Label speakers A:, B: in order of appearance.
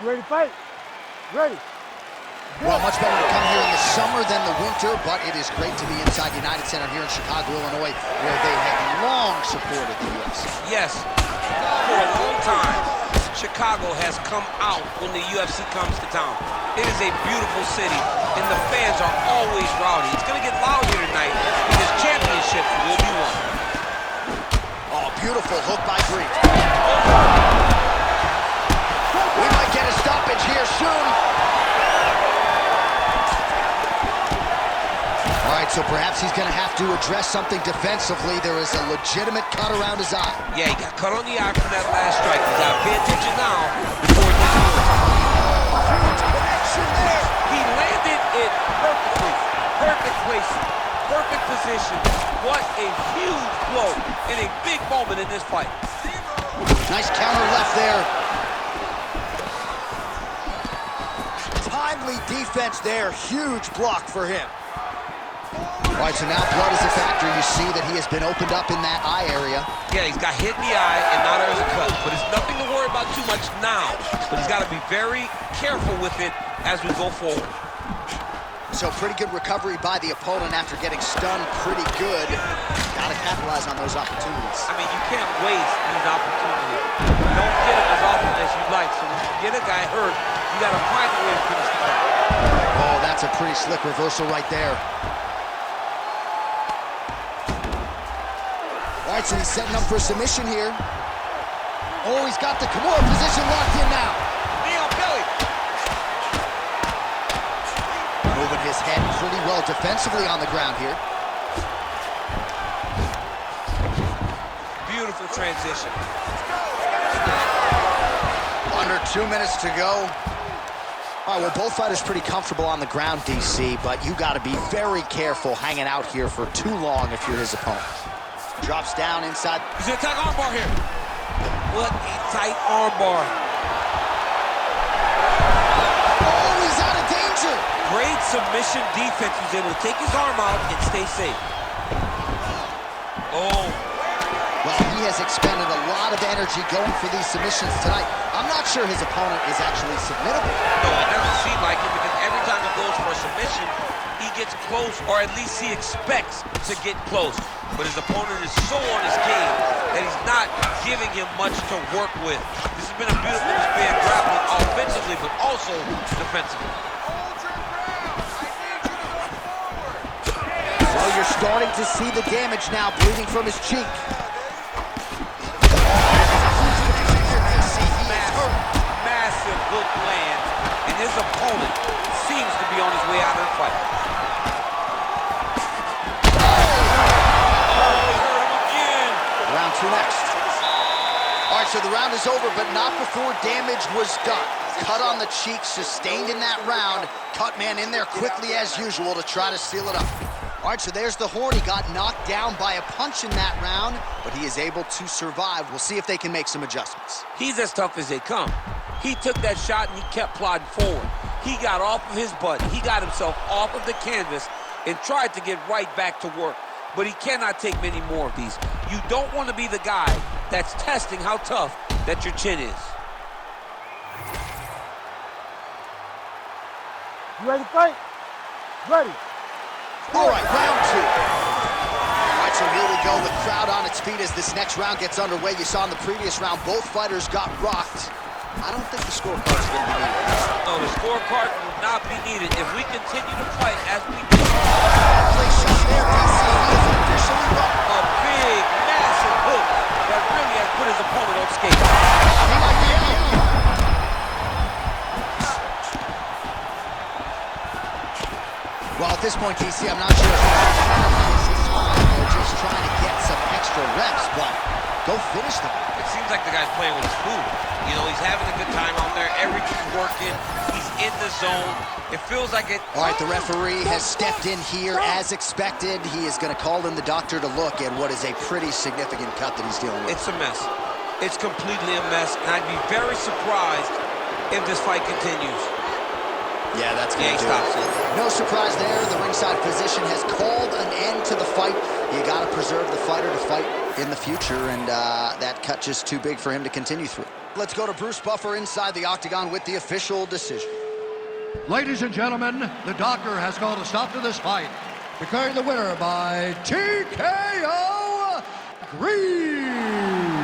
A: You ready to fight? Ready.
B: Well, much better to come here in the summer than the winter, but it is great to be inside United Center here in Chicago, Illinois, where they have long supported the UFC.
C: Yes, for a long time, Chicago has come out when the UFC comes to town. It is a beautiful city, and the fans are always rowdy. It's going to get loud here tonight because championships will be won.
B: Oh, beautiful hook by Green. We might get a stoppage here soon. All right, so perhaps he's going to have to address something defensively. There is a legitimate cut around his eye.
C: Yeah, he got cut on the eye from that last strike. He's got to pay attention now before it gets overtime.
B: Huge connection there.
C: He landed it perfectly. Perfect placement. Perfect position. What a huge blow in a big moment in this fight.
B: Nice counter left there. Timely defense there. Huge block for him. All right, so now blood is a factor. You see that he has been opened up in that eye area.
C: Yeah, he's got hit in the eye, and now there's a cut. But it's nothing to worry about too much now. But he's got to be very careful with it as we go forward.
B: So pretty good recovery by the opponent after getting stunned pretty good. Got to capitalize on those opportunities.
C: I mean, you can't waste these opportunities. You don't get them as often as you'd like. So when you get a guy hurt, you got to find a way to finish the fight.
B: Oh, that's a pretty slick reversal right there. All right, so he's setting up for a submission here. Oh, he's got the Kimura position locked in now.
C: Knee on belly.
B: Moving his head pretty well defensively on the ground here.
C: Beautiful transition.
B: Under 2 minutes to go. All right, well, both fighters pretty comfortable on the ground, DC, but you got to be very careful hanging out here for too long if you're his opponent. Drops down inside.
C: He's gonna attack armbar here. What a tight armbar.
B: Oh, he's out of danger.
C: Great submission defense. He's able to take his arm out and stay safe. Oh.
B: Well, he has expended a lot of energy going for these submissions tonight. I'm not sure his opponent is actually submittable.
C: No, it doesn't seem like it because every time he goes for a submission, he gets close, or at least he expects to get close. But his opponent is so on his game that he's not giving him much to work with. This has been a beautiful display of grappling offensively, but also defensively.
B: Well, you're starting to see the damage now, bleeding from his cheek.
C: Massive hook lands, and his opponent seems to be on his way out of the fight.
B: Round two next. All right, so the round is over, but not before damage was done. Cut on the cheek, sustained in that round. Cut man in there quickly as usual to try to seal it up. All right, so there's the horn. He got knocked down by a punch in that round, but he is able to survive. We'll see if they can make some adjustments.
C: He's as tough as they come. He took that shot and he kept plodding forward. He got off of his butt. He got himself off of the canvas and tried to get right back to work. But he cannot take many more of these. You don't want to be the guy that's testing how tough that your chin is.
A: You ready to fight? Ready.
B: All right, round two. All right, so here we go. The crowd on its feet as this next round gets underway. You saw in the previous round, both fighters got rocked. I don't think the scorecard's going to be needed.
C: No, the scorecard will not be needed if we continue to fight as we do.
B: Play shot there, DC. He is officially rocked.
C: A big, massive hook that really has put his opponent on skates.
B: He might be out. Well, at this point, DC, I'm not sure if he's fine or just trying to get some extra reps, but go finish them.
C: It seems like the guy's playing with his food. You know, he's having a good time out there. Everything's working. He's in the zone. It feels like it.
B: All right, the referee has stepped in here as expected. He is going to call in the doctor to look at what is a pretty significant cut that he's dealing with.
C: It's a mess. It's completely a mess, and I'd be very surprised if this fight continues.
B: Yeah, that's going to do
C: stops
B: it.
C: it.
B: No surprise there. The ringside physician has called an end to the fight. You got to preserve the fighter to fight in the future, and that cut just too big for him to continue through. Let's go to Bruce Buffer inside the octagon with the official decision.
D: Ladies and gentlemen, the doctor has called a stop to this fight. Declaring the winner by TKO, Green.